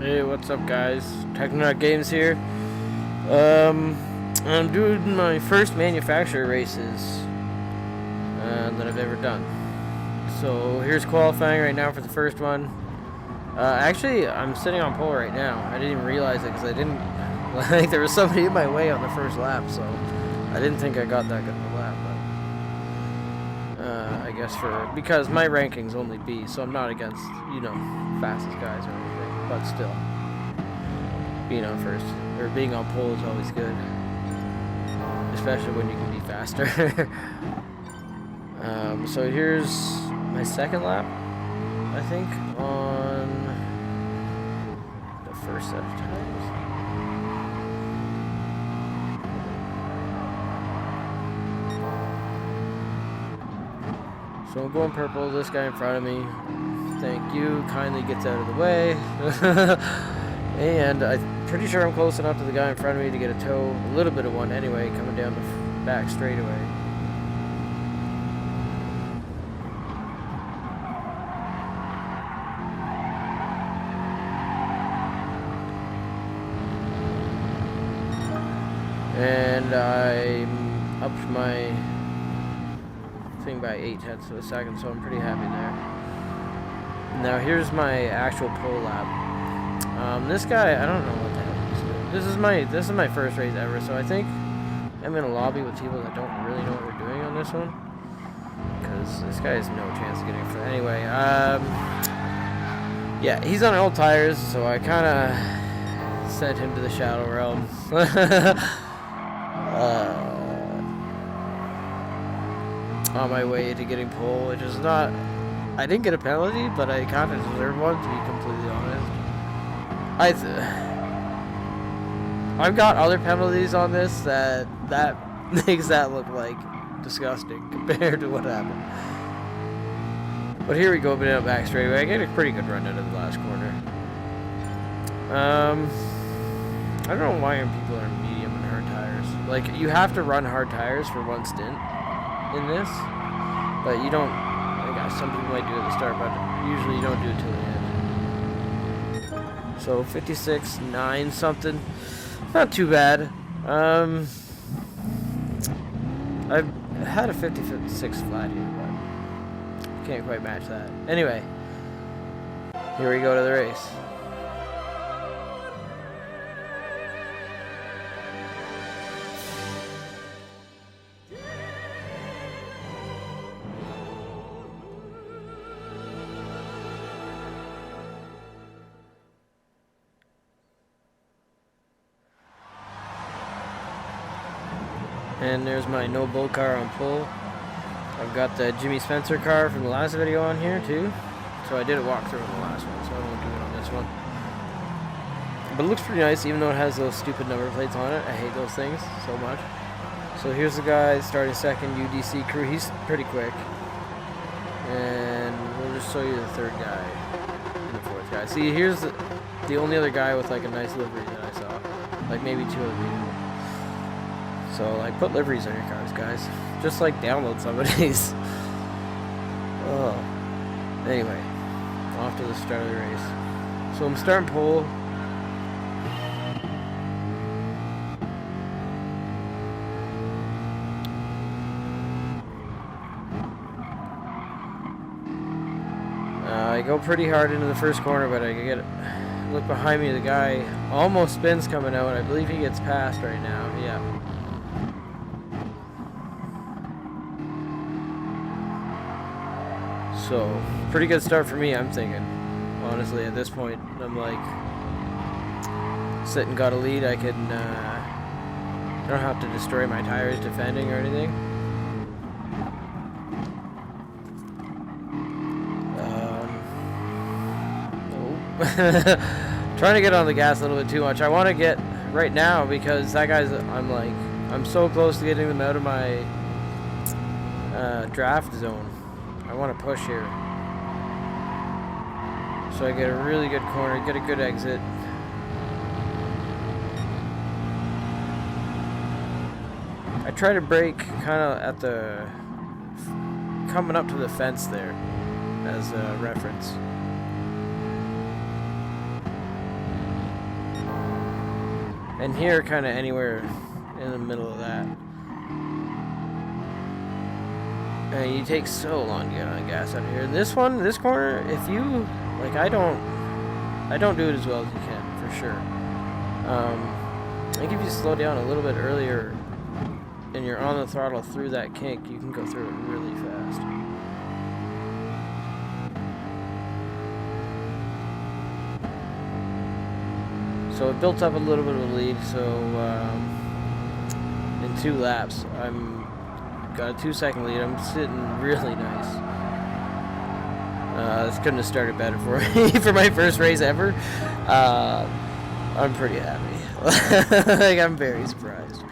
Hey, what's up, guys? Technonaut Games here. I'm doing my first manufacturer races that I've ever done. So here's qualifying right now for the first one. Actually, I'm sitting on pole right now. I didn't even realize it because I didn't like there was somebody in my way on the first lap, so I didn't think I got that good of a lap. But I guess because my ranking's only B, so I'm not against fastest guys or anything. But still, being on first or being on pole is always good, especially when you can be faster. So here's my second lap, I think, on the first set of tires. So I'm going purple. This guy in front of me, thank you, kindly gets out of the way. And I'm pretty sure I'm close enough to the guy in front of me to get a tow, a little bit of one anyway, coming down the back straightaway. And I'm up my thing by 8/10 of a second, so I'm pretty happy there. Now here's my actual pole lap. This guy, I don't know what the hell he's doing. This is my first race ever, so I think I'm in a lobby with people that don't really know what we're doing on this one, because this guy has no chance of getting first. Anyway, yeah, he's on old tires, so I kind of sent him to the shadow realm. On my way to getting pole, which is not. I didn't get a penalty, but I kind of deserved one, to be completely honest. I've got other penalties on this that makes that look like disgusting compared to what happened. But here we go, banana back straightaway. I get a pretty good run out of the last corner. I don't know why people are medium and hard tires. Like, you have to run hard tires for one stint in this, but you don't. Some people might do it at the start, but usually you don't do it till the end. So 56.9 something, not too bad. I've had a 56 flat here, but can't quite match that. Anyway, here we go to the race. And there's my no bull car on pole. I've got the Jimmy Spencer car from the last video on here too. So I did a walkthrough on the last one, so I won't do it on this one. But it looks pretty nice, even though it has those stupid number plates on it. I hate those things so much. So here's the guy starting second, UDC crew. He's pretty quick. And we'll just show you the third guy and the fourth guy. See, here's the only other guy with like a nice livery that I saw. Like maybe two other people. So, like, put liveries on your cars, guys. Just, like, download some of these. Oh. Anyway, off to the start of the race. So, I'm starting pole. I go pretty hard into the first corner, but I look behind me. The guy almost spins coming out. I believe he gets past right now. Yeah. So, pretty good start for me, I'm thinking. Honestly, at this point, I'm like, sitting got a lead. I can, don't have to destroy my tires defending or anything. Trying to get on the gas a little bit too much. I want to get right now because that guy's, I'm so close to getting them out of my draft zone. I want to push here. So I get a really good corner, get a good exit. I try to brake kind of at the coming up to the fence there as a reference. And here, kind of anywhere in the middle of that. And you take so long to get on gas out here. And this corner, if you, like, I don't do it as well as you can, for sure. I think if you slow down a little bit earlier and you're on the throttle through that kink, you can go through it really fast. So it built up a little bit of a lead. So in 2 laps, got a 2-second lead. I'm sitting really nice. This couldn't have started better for me for my first race ever. I'm pretty happy. Like, I'm very surprised.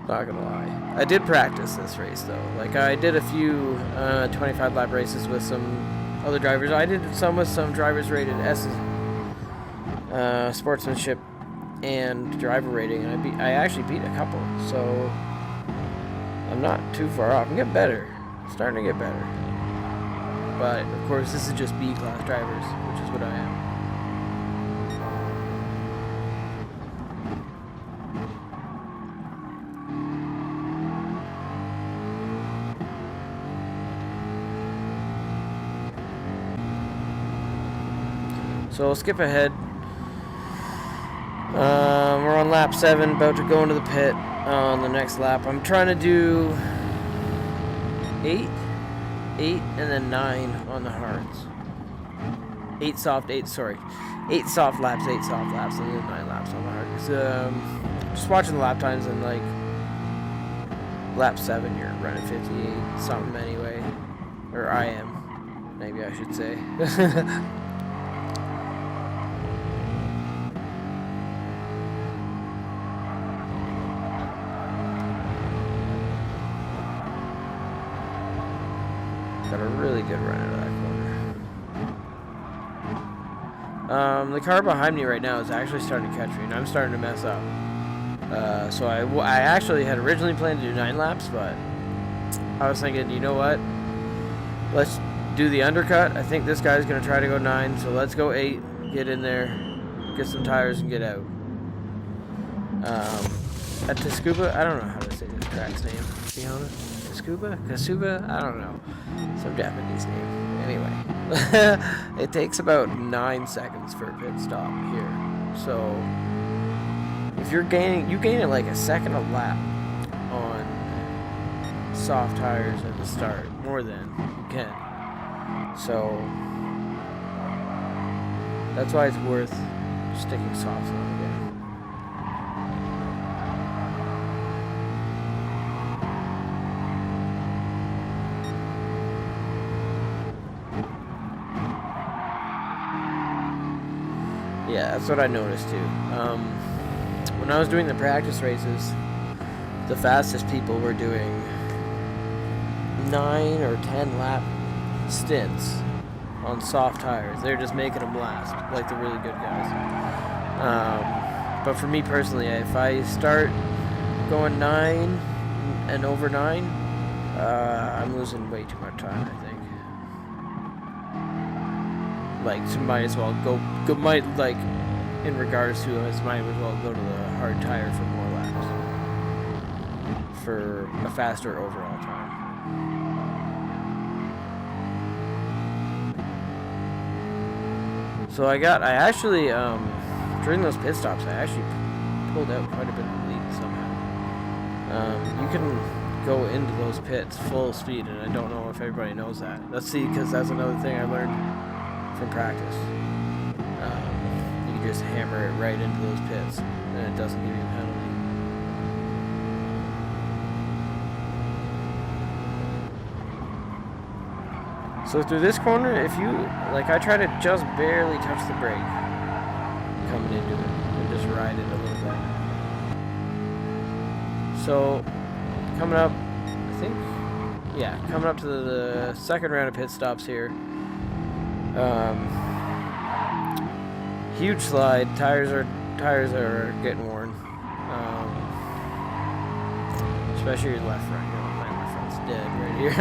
Not gonna lie. I did practice this race though. Like, I did a few 25 lap races with some other drivers. I did some with some drivers rated S's, sportsmanship and driver rating, and I actually beat a couple. So I'm not too far off. I'm getting better. Starting to get better. But of course, this is just B class drivers, which is what I am. So I'll skip ahead. We're on lap 7, about to go into the pit on the next lap. I'm trying to do 8, and then 9 on the hards. 8 soft laps, 8 soft laps, and then 9 laps on the hards. Just watching the lap times, and like lap 7, you're running 58 something anyway, or I am, maybe I should say. Got a really good run out of that corner. The car behind me right now is actually starting to catch me, and I'm starting to mess up. So I actually had originally planned to do 9 laps, but I was thinking, you know what? Let's do the undercut. I think this guy's going to try to go 9, so let's go 8, get in there, get some tires, and get out. At Tsukuba, I don't know how to say this track's name, to be honest. Kasuba? I don't know. Some Japanese name. Anyway. It takes about 9 seconds for a pit stop here. So, if you gain it like a second a lap on soft tires at the start. More than you can. So, that's why it's worth sticking softs on again. Yeah, that's what I noticed too. When I was doing the practice races, the fastest people were doing 9 or 10 lap stints on soft tires. They're just making them last, like the really good guys. But for me personally, if I start going 9 and over 9, I'm losing way too much time, I think. Like, so might as well go like, in regards to us, might as well go to the hard tire for more laps, for a faster overall time. So I actually, during those pit stops, I actually pulled out quite a bit of the lead somehow. You can go into those pits full speed, and I don't know if everybody knows that. Let's see, because that's another thing I learned from practice. You can just hammer it right into those pits, and it doesn't give you a penalty. So through this corner, if you, like, I try to just barely touch the brake coming into it, and just ride it a little bit. So, coming up, coming up to the second round of pit stops here. Huge slide. Tires are getting worn. Especially your left front. My left front's dead right here.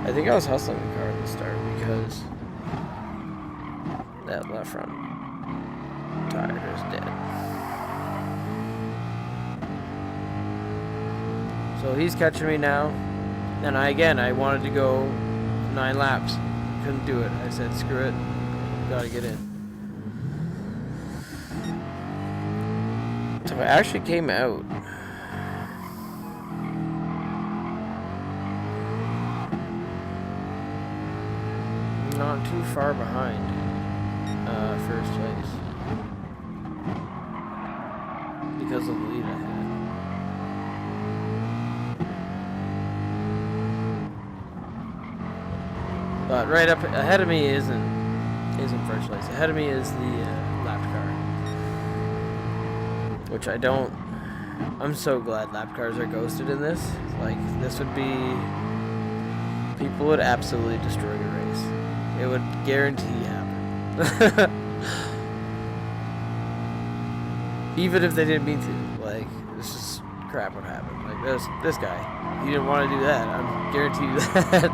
I think I was hustling the car at the start because that left front tire is dead. So he's catching me now. And I wanted to go 9 laps. Couldn't do it. I said, screw it. Gotta get in. So I actually came out. Not too far behind first place. Because of the lead I had. But right up ahead of me isn't first place. Ahead of me is the lapped car, which I don't. I'm so glad lapped cars are ghosted in this. Like this would be, people would absolutely destroy your race. It would guarantee happen. Even if they didn't mean to. Like this is crap would happen. Like this guy, he didn't want to do that. I'm guaranteed you that.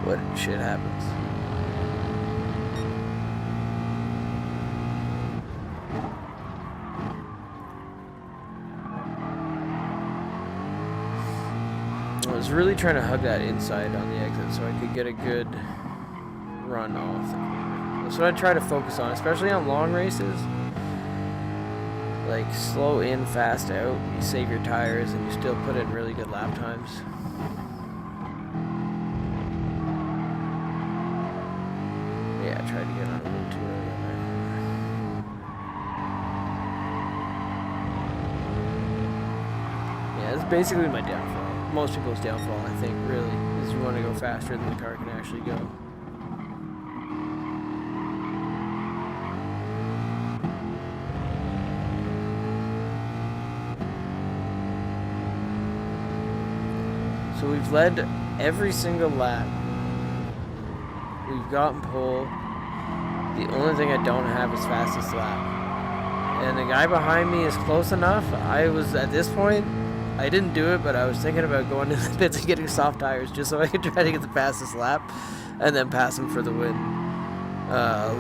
What shit happens. I was really trying to hug that inside on the exit so I could get a good run off the corner. That's what I try to focus on, especially on long races. Like slow in, fast out. You save your tires and you still put in really good lap times. Yeah, I tried to get on a little too early on that. Yeah, it's basically my downfall. Most people's downfall, I think, really, is you want to go faster than the car can actually go. So we've led every single lap. We've gotten pole. The only thing I don't have is fastest lap. And the guy behind me is close enough. I was, at this point, I didn't do it, but I was thinking about going to the pits and getting soft tires just so I could try to get the fastest lap and then pass him for the win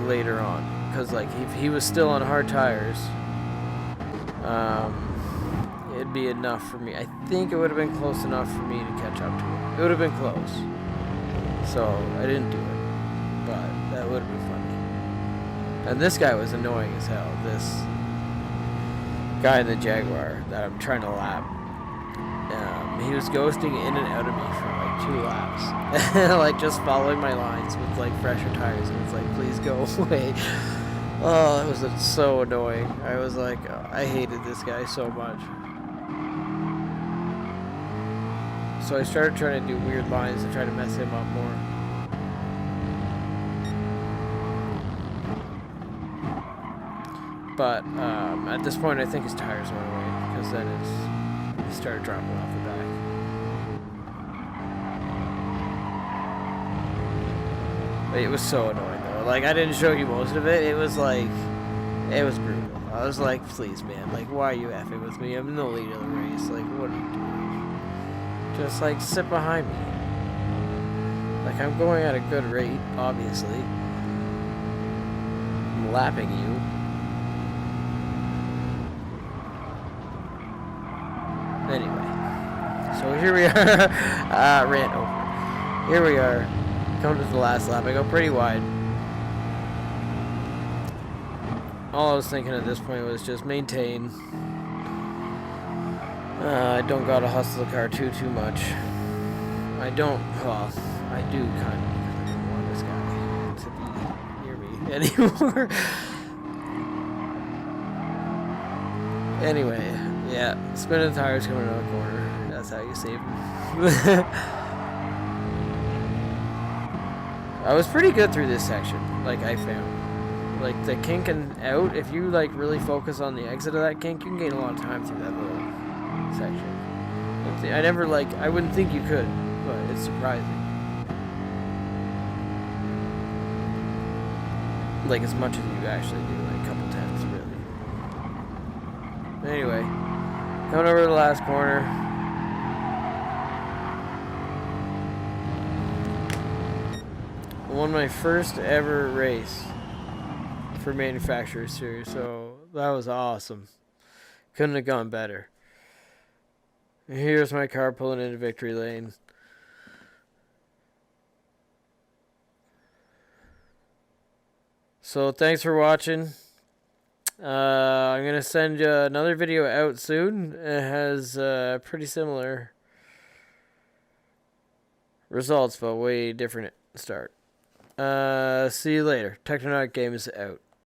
later on. Because like if he was still on hard tires, it'd be enough for me. I think it would have been close enough for me to catch up to him. It would have been close. So I didn't do it, but that would have been funny. And this guy was annoying as hell. This guy in the Jaguar that I'm trying to lap. He was ghosting in and out of me for like 2 laps. Like just following my lines with like fresher tires. And it's like, please go away. Oh, it was so annoying. I was like, I hated this guy so much. So I started trying to do weird lines to try to mess him up more. But at this point, I think his tires went away because then he started dropping off the back. But it was so annoying though. Like I didn't show you most of it. It was like, it was brutal. I was like, please, man. Like, why are you effing with me? I'm in the lead of the race. Like, what are you doing? Just like sit behind me. Like I'm going at a good rate, obviously. I'm lapping you. Anyway, so here we are. Rant over. Here we are. Come to the last lap. I go pretty wide. All I was thinking at this point was just maintain. I don't gotta hustle the car too much. I don't. Well, I do kind of because I don't want this guy to be near me anymore. Anyway. Yeah, spinning the tires coming around the corner. That's how you save them. I was pretty good through this section, like I found. Like the kink and out, if you like really focus on the exit of that kink, you can gain a lot of time through that little section. I wouldn't think you could, but it's surprising. Like as much as you actually do, like a couple tenths, really. Anyway. Coming over to the last corner. Won my first ever race for Manufacturer Series, so that was awesome. Couldn't have gone better. Here's my car pulling into victory lane. So thanks for watching. I'm going to send you another video out soon. It has pretty similar results, but way different start. See you later. Technonaut Game is out.